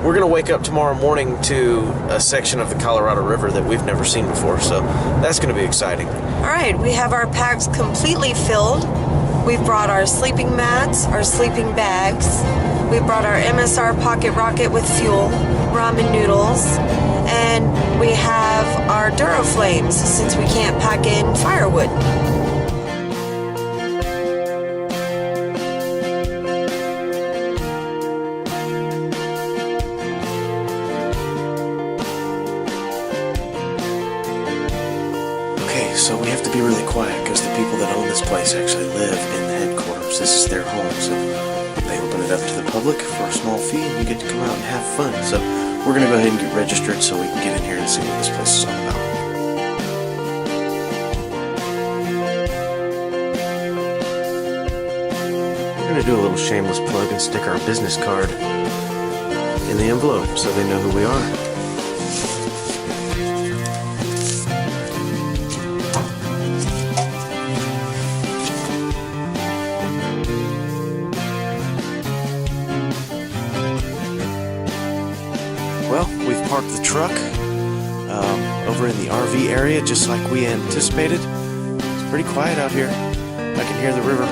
we're gonna wake up tomorrow morning to a section of the Colorado River that we've never seen before, so that's gonna be exciting. Alright, we have our packs completely filled. We've brought our sleeping mats, our sleeping bags. We've brought our MSR pocket rocket with fuel, ramen noodles, and we have our Duraflames since we can't pack in firewood. So we have to be really quiet because the people that own this place actually live in the headquarters. This is their home, so they open it up to the public for a small fee and you get to come out and have fun. So we're going to go ahead and get registered so we can get in here and see what this place is all about. We're going to do a little shameless plug and stick our business card in the envelope so they know who we are. Well, we've parked the truck over in the RV area just like we anticipated. It's pretty quiet out here. I can hear the river.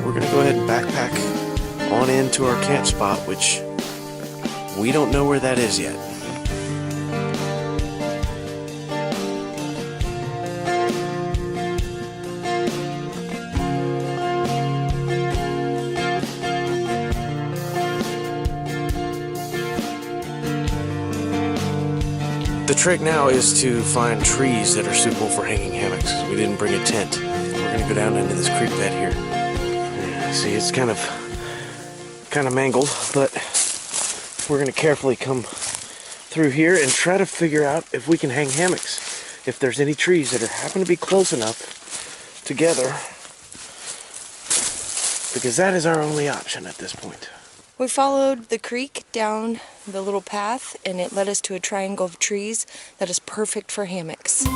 We're going to go ahead and backpack on into our camp spot, which we don't know where that is yet. The trick now is to find trees that are suitable for hanging hammocks. We didn't bring a tent. We're going to go down into this creek bed here. Yeah, see, it's kind of mangled, but we're going to carefully come through here and try to figure out if we can hang hammocks. If there's any trees that happen to be close enough together, because that is our only option at this point. We followed the creek down the little path and it led us to a triangle of trees that is perfect for hammocks. It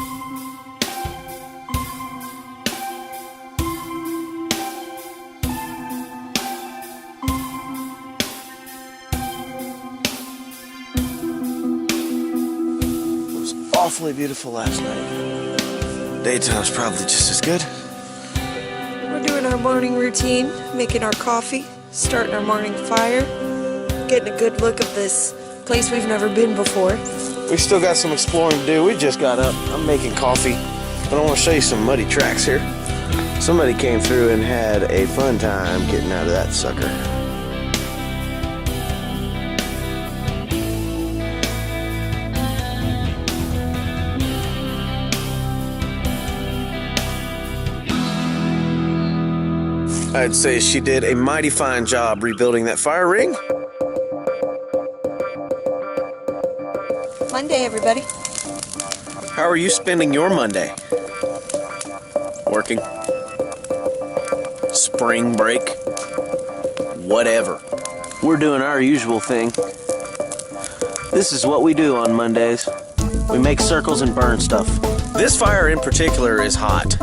was awfully beautiful last night. Daytime's probably just as good. We're doing our morning routine, making our coffee, starting our morning fire, getting a good look of this place we've never been before. We still got some exploring to do. We just got up. I'm making coffee, but I want to show you some muddy tracks here. Somebody came through and had a fun time getting out of that sucker. I'd say she did a mighty fine job rebuilding that fire ring. Monday, everybody. How are you spending your Monday? Working? Spring break? Whatever. We're doing our usual thing. This is what we do on Mondays. We make circles and burn stuff. This fire in particular is hot.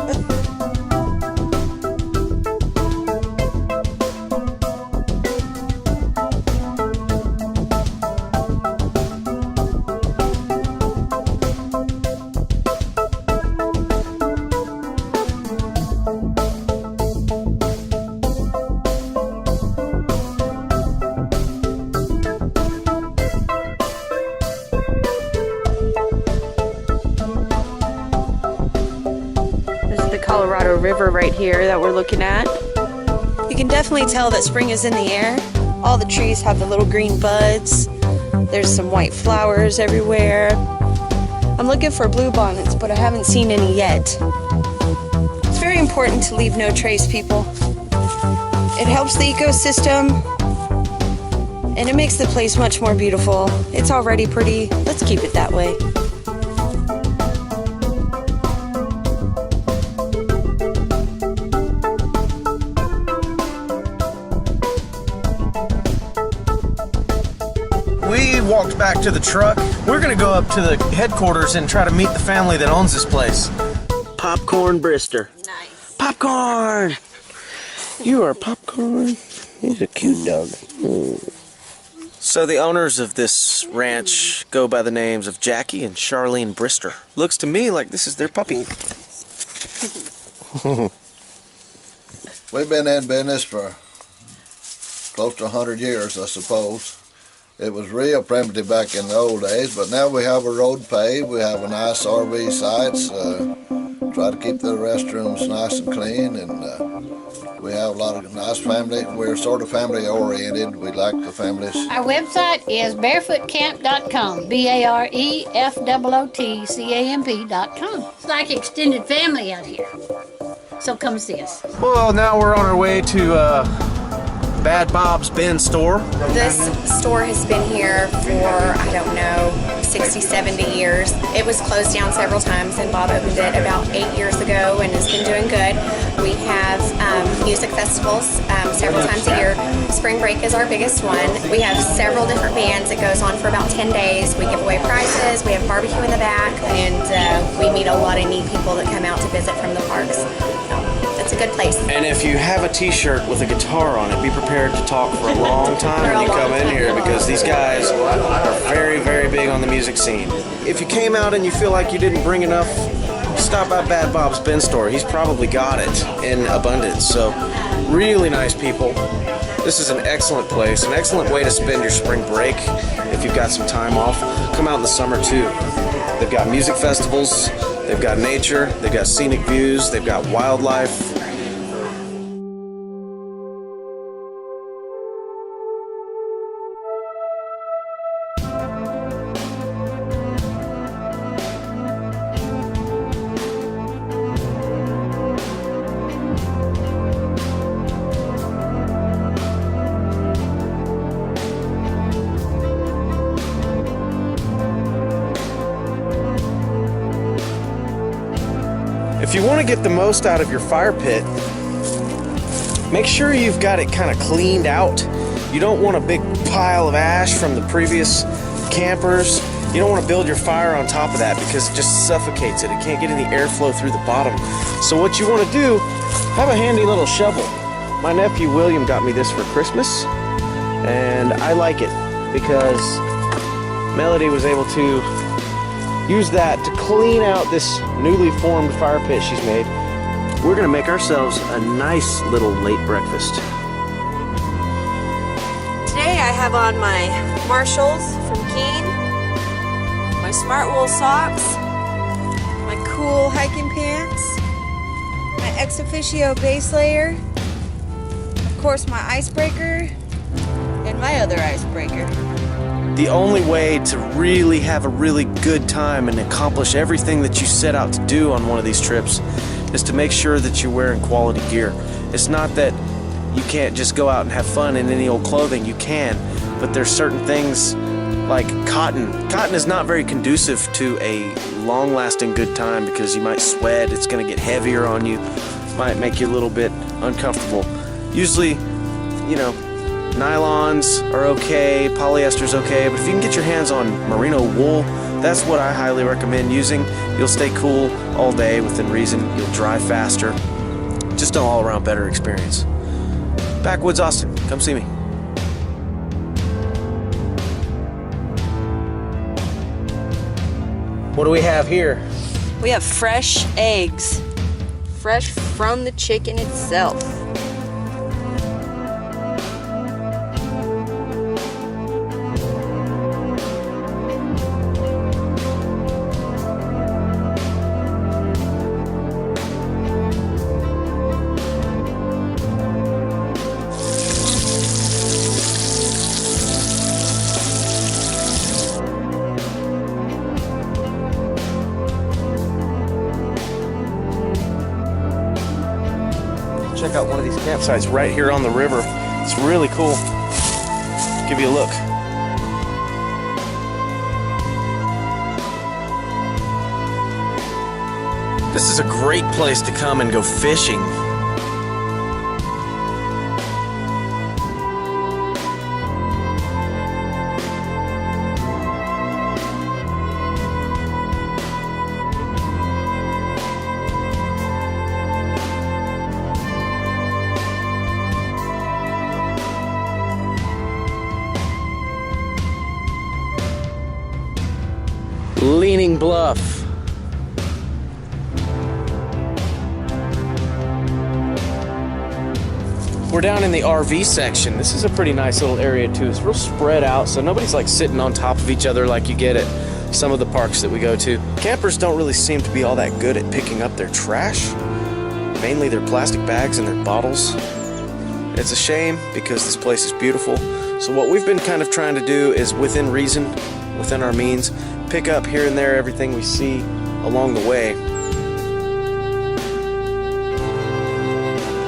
Colorado River right here that we're looking at. You can definitely tell that spring is in the air. All the trees have the little green buds. There's some white flowers everywhere. I'm looking for bluebonnets, but I haven't seen any yet. It's very important to leave no trace, people. It helps the ecosystem, and it makes the place much more beautiful. It's already pretty. Let's keep it that way. We walked back to the truck. We're gonna go up to the headquarters and try to meet the family that owns this place. Popcorn Brister. Nice. Popcorn! You are Popcorn. He's a cute dog. So the owners of this ranch go by the names of Jacky and Charlene Brister. Looks to me like this is their puppy. We've been in business for close to 100 years, I suppose. It was real primitive back in the old days, but now we have a road paved, we have a nice RV sites, try to keep the restrooms nice and clean, and we have a lot of nice family. We're sort of family oriented. We like the families. Our website is barefootcamp.com, BAREFOOTCAMP.com. It's like extended family out here. So come see us. Well, now we're on our way to Bad Bob's Bin store. This store has been here for, I don't know, 60, 70 years. It was closed down several times, and Bob opened it about 8 years ago and has been doing good. We have music festivals several times a year. Spring break is our biggest one. We have several different bands. It goes on for about 10 days. We give away prizes. We have barbecue in the back, and we meet a lot of neat people that come out to visit from the parks. So it's a good place. And if you have a t-shirt with a guitar on it, be prepared to talk for a long time when you come in here, because these guys are very, very big on the music scene. If you came out and you feel like you didn't bring enough, stop by Bad Bob's Bin store. He's probably got it in abundance. So really nice people. This is an excellent place, an excellent way to spend your spring break if you've got some time off. Come out in the summer too. They've got music festivals, they've got nature, they've got scenic views, they've got wildlife. If you want to get the most out of your fire pit, make sure you've got it kind of cleaned out. You don't want a big pile of ash from the previous campers. You don't want to build your fire on top of that because it just suffocates it. It can't get any airflow through the bottom. So what you want to do, have a handy little shovel. My nephew William got me this for Christmas, and I like it because Melody was able to use that to clean out this newly formed fire pit she's made. We're gonna make ourselves a nice little late breakfast. Today I have on my Marshalls from Keene, my Smart Wool socks, my cool hiking pants, my Ex Officio base layer, of course my icebreaker, and my other icebreaker. The only way to really have a really good time and accomplish everything that you set out to do on one of these trips is to make sure that you're wearing quality gear. It's not that you can't just go out and have fun in any old clothing. You can, but there's certain things like cotton. Cotton is not very conducive to a long-lasting good time because you might sweat, it's going to get heavier on you, might make you a little bit uncomfortable. Usually, you know, nylons are okay, polyester's okay, but if you can get your hands on merino wool, that's what I highly recommend using. You'll stay cool all day within reason, you'll dry faster, just an all-around better experience. Backwoods Austin, come see me. What do we have here? We have fresh eggs, fresh from the chicken itself. Check out one of these campsites right here on the river. It's really cool. Give you a look. This is a great place to come and go fishing. Hanging Bluff. We're down in the RV section. This is a pretty nice little area too. It's real spread out, so nobody's like sitting on top of each other like you get at some of the parks that we go to. Campers don't really seem to be all that good at picking up their trash, mainly their plastic bags and their bottles. It's a shame because this place is beautiful. So what we've been kind of trying to do is, within reason, within our means, pick up here and there everything we see along the way.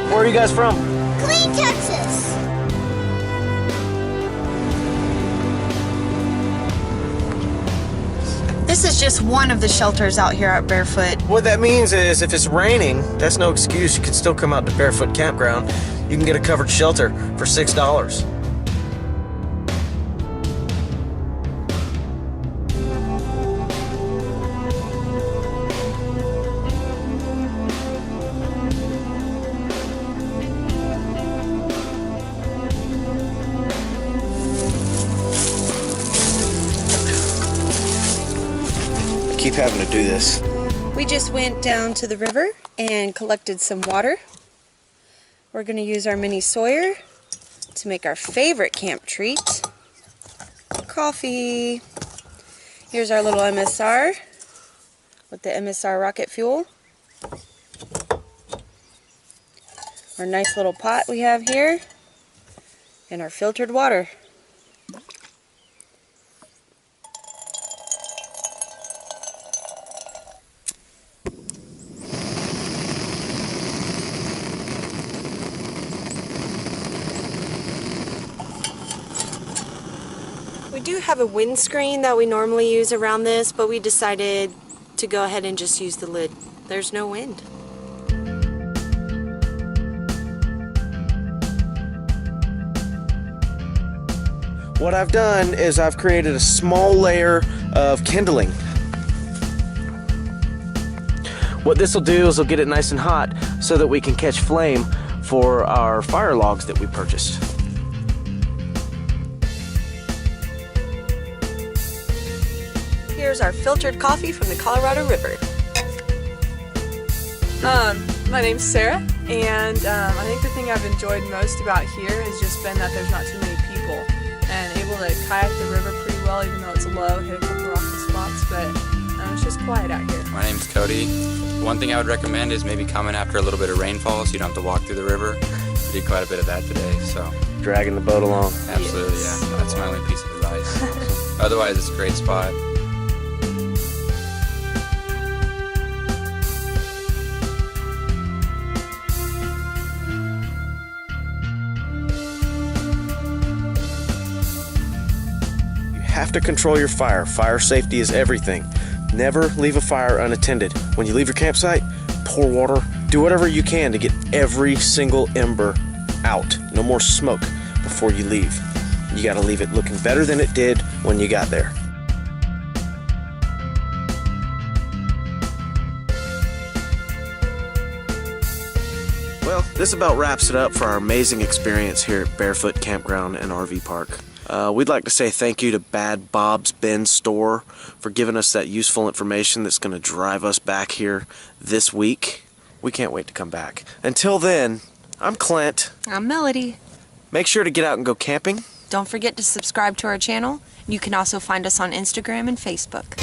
Where are you guys from? Clean, Texas. This is just one of the shelters out here at Barefoot. What that means is if it's raining, that's no excuse. You can still come out to Barefoot Campground. You can get a covered shelter for $6. Keep having to do this. We just went down to the river and collected some water. We're going to use our mini Sawyer to make our favorite camp treat, coffee. Here's our little MSR with the MSR rocket fuel. Our nice little pot we have here, and our filtered water. We do have a windscreen that we normally use around this, but we decided to go ahead and just use the lid. There's no wind. What I've done is I've created a small layer of kindling. What this will do is it'll get it nice and hot so that we can catch flame for our fire logs that we purchased. Here's our filtered coffee from the Colorado River. My name's Sarah, and I think the thing I've enjoyed most about here has just been that there's not too many people, and able to kayak the river pretty well, even though it's low, hit a couple rocky spots, but it's just quiet out here. My name's Cody. One thing I would recommend is maybe coming after a little bit of rainfall so you don't have to walk through the river. We did quite a bit of that today, so. Dragging the boat along. Absolutely, Yes. yeah. That's my only piece of advice. Otherwise, it's a great spot. Have to control your fire. Fire safety is everything. Never leave a fire unattended. When you leave your campsite, pour water. Do whatever you can to get every single ember out. No more smoke before you leave. You got to leave it looking better than it did when you got there. Well, this about wraps it up for our amazing experience here at Barefoot Campground and RV Park. We'd like to say thank you to Bad Bob's Bin Store for giving us that useful information that's going to drive us back here this week. We can't wait to come back. Until then, I'm Clint. I'm Melody. Make sure to get out and go camping. Don't forget to subscribe to our channel. You can also find us on Instagram and Facebook.